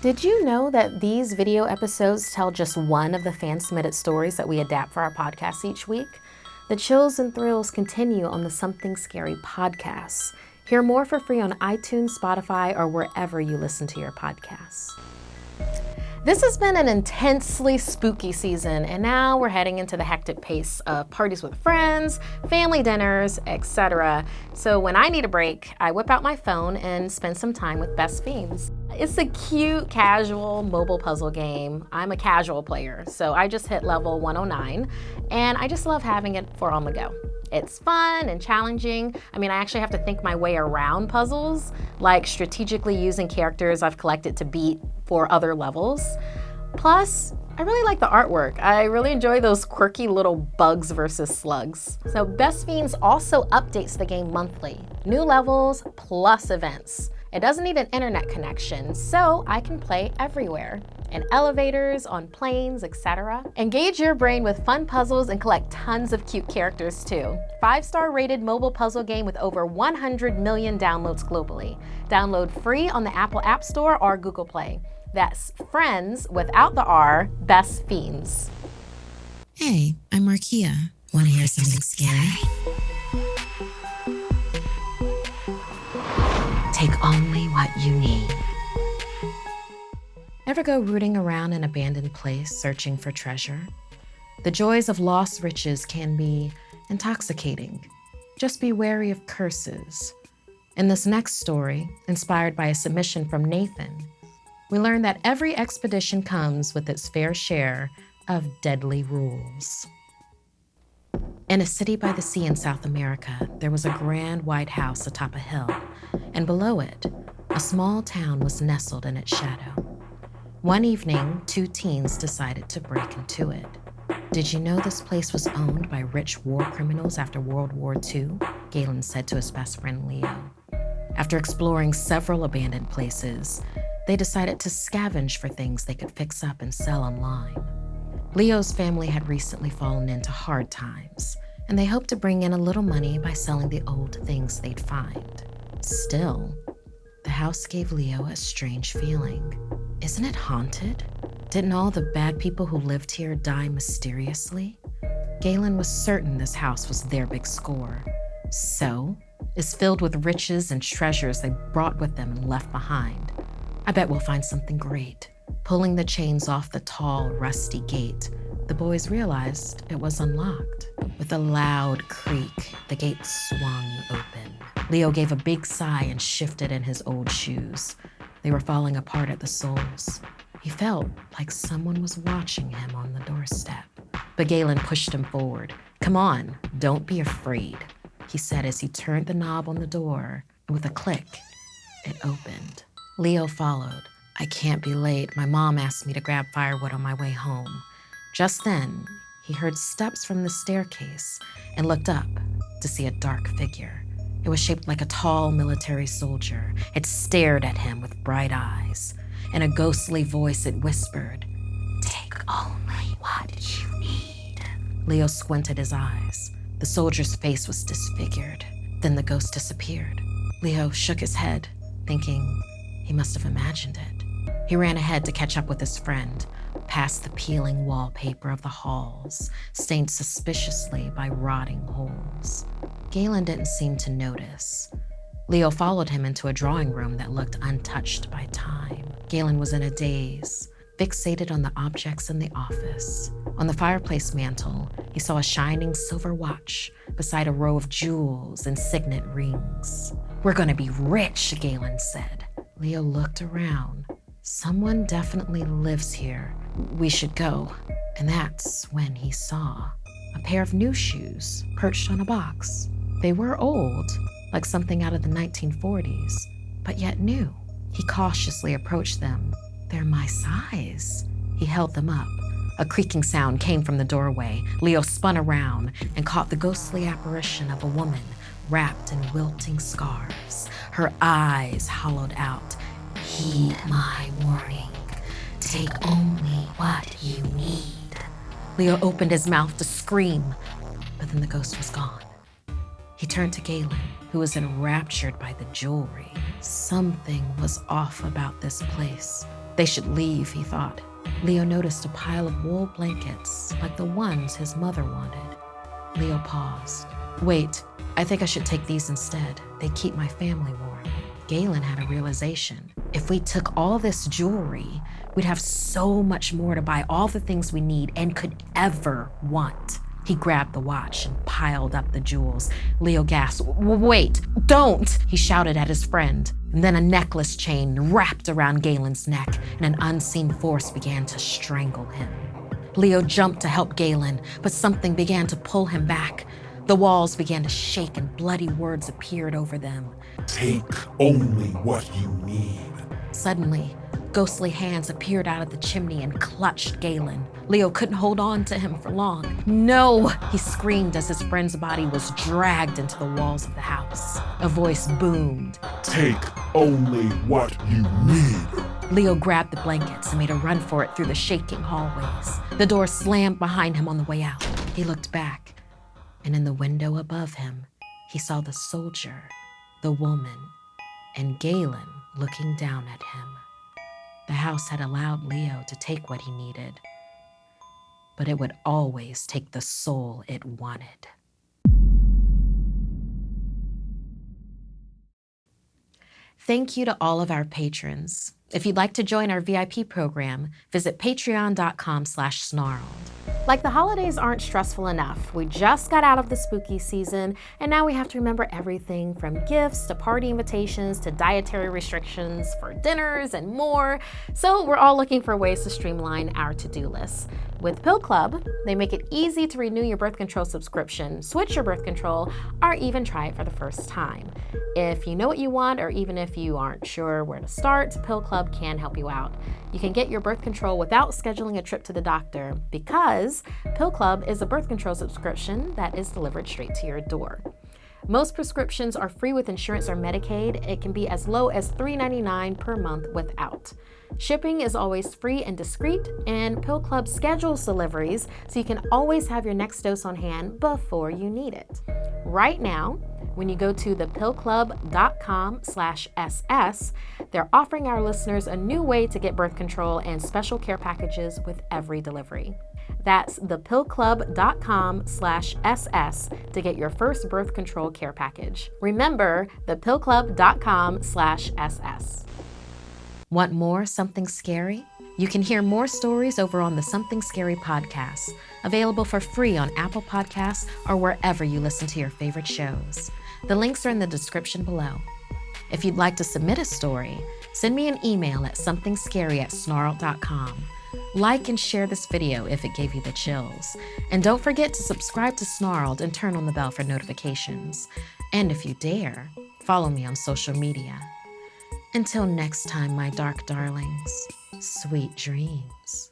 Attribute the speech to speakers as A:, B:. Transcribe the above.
A: Did you know that these video episodes tell just one of the fan-submitted stories that we adapt for our podcast each week? The chills and thrills continue on the Something Scary podcast. Hear more for free on iTunes, Spotify, or wherever you listen to your podcasts. This has been an intensely spooky season, and now we're heading into the hectic pace of parties with friends, family dinners, etc. So when I need a break, I whip out my phone and spend some time with Best Fiends. It's a cute, casual mobile puzzle game. I'm a casual player, so I just hit level 109, and I just love having it for on the go. It's fun and challenging. I actually have to think my way around puzzles, like strategically using characters I've collected to beat for other levels. Plus, I really like the artwork. I really enjoy those quirky little bugs versus slugs. So Best Fiends also updates the game monthly. New levels plus events. It doesn't need an internet connection, so I can play everywhere. In elevators, on planes, etc. Engage your brain with fun puzzles and collect tons of cute characters too. 5-star rated mobile puzzle game with over 100 million downloads globally. Download free on the Apple App Store or Google Play. That's Friends without the R, Best Fiends.
B: Hey, I'm Markeia. Want to hear something scary? Take only what you need.
A: Ever go rooting around an abandoned place searching for treasure? The joys of lost riches can be intoxicating. Just be wary of curses. In this next story, inspired by a submission from Nathan, we learn that every expedition comes with its fair share of deadly rules. In a city by the sea in South America, there was a grand white house atop a hill, and below it, a small town was nestled in its shadow. One evening, 2 teens decided to break into it. Did you know this place was owned by rich war criminals after World War II? Galen said to his best friend Leo. After exploring several abandoned places, they decided to scavenge for things they could fix up and sell online. Leo's family had recently fallen into hard times, and they hoped to bring in a little money by selling the old things they'd find. Still, the house gave Leo a strange feeling. Isn't it haunted? Didn't all the bad people who lived here die mysteriously? Galen was certain this house was their big score. So, it's filled with riches and treasures they brought with them and left behind. I bet we'll find something great. Pulling the chains off the tall, rusty gate, the boys realized it was unlocked. With a loud creak, the gate swung open. Leo gave a big sigh and shifted in his old shoes. They were falling apart at the soles. He felt like someone was watching him on the doorstep. But Galen pushed him forward. "Come on, don't be afraid," he said as he turned the knob on the door, and with a click, it opened. Leo followed. "I can't be late. My mom asked me to grab firewood on my way home." Just then, he heard steps from the staircase and looked up to see a dark figure. It was shaped like a tall military soldier. It stared at him with bright eyes. In a ghostly voice, it whispered, "Take only what you need." Leo squinted his eyes. The soldier's face was disfigured. Then the ghost disappeared. Leo shook his head, thinking he must have imagined it. He ran ahead to catch up with his friend, past the peeling wallpaper of the halls, stained suspiciously by rotting holes. Galen didn't seem to notice. Leo followed him into a drawing room that looked untouched by time. Galen was in a daze, fixated on the objects in the office. On the fireplace mantel, he saw a shining silver watch beside a row of jewels and signet rings. "We're gonna be rich," Galen said. Leo looked around. "Someone definitely lives here. We should go." And that's when he saw a pair of new shoes perched on a box. They were old, like something out of the 1940s, but yet new. He cautiously approached them. "They're my size." He held them up. A creaking sound came from the doorway. Leo spun around and caught the ghostly apparition of a woman wrapped in wilting scarves, her eyes hollowed out. "Heed my warning. Take only what you need." Leo opened his mouth to scream, but then the ghost was gone. He turned to Galen, who was enraptured by the jewelry. Something was off about this place. They should leave, he thought. Leo noticed a pile of wool blankets, like the ones his mother wanted. Leo paused. Wait, I think I should take these instead. They keep my family warm. Galen had a realization. If we took all this jewelry, we'd have so much more to buy all the things we need and could ever want. He grabbed the watch and piled up the jewels. Leo gasped. Wait, don't, he shouted at his friend. And then a necklace chain wrapped around Galen's neck and an unseen force began to strangle him. Leo jumped to help Galen, but something began to pull him back. The walls began to shake and bloody words appeared over them.
C: Take only what you need.
A: Suddenly, ghostly hands appeared out of the chimney and clutched Galen. Leo couldn't hold on to him for long. No, he screamed as his friend's body was dragged into the walls of the house. A voice boomed.
C: Take only what you need.
A: Leo grabbed the blankets and made a run for it through the shaking hallways. The door slammed behind him on the way out. He looked back, and in the window above him, he saw the soldier, the woman, and Galen looking down at him. The house had allowed Leo to take what he needed, but it would always take the soul it wanted. Thank you to all of our patrons. If you'd like to join our VIP program, visit patreon.com/snarled. Like the holidays aren't stressful enough. We just got out of the spooky season, and now we have to remember everything from gifts to party invitations to dietary restrictions for dinners and more. So we're all looking for ways to streamline our to-do lists. With Pill Club, they make it easy to renew your birth control subscription, switch your birth control, or even try it for the first time. If you know what you want, or even if you aren't sure where to start, Pill Club can help you out. You can get your birth control without scheduling a trip to the doctor because Pill Club is a birth control subscription that is delivered straight to your door. Most prescriptions are free with insurance or Medicaid. It can be as low as $3.99 per month without. Shipping is always free and discreet, and Pill Club schedules deliveries so you can always have your next dose on hand before you need it. Right now, when you go to thepillclub.com/SS, they're offering our listeners a new way to get birth control and special care packages with every delivery. That's thepillclub.com/SS to get your first birth control care package. Remember, thepillclub.com/SS. Want more Something Scary? You can hear more stories over on the Something Scary podcast, available for free on Apple Podcasts or wherever you listen to your favorite shows. The links are in the description below. If you'd like to submit a story, send me an email at somethingscary@snarled.com. Like and share this video if it gave you the chills. And don't forget to subscribe to Snarled and turn on the bell for notifications. And if you dare, follow me on social media. Until next time, my dark darlings, sweet dreams.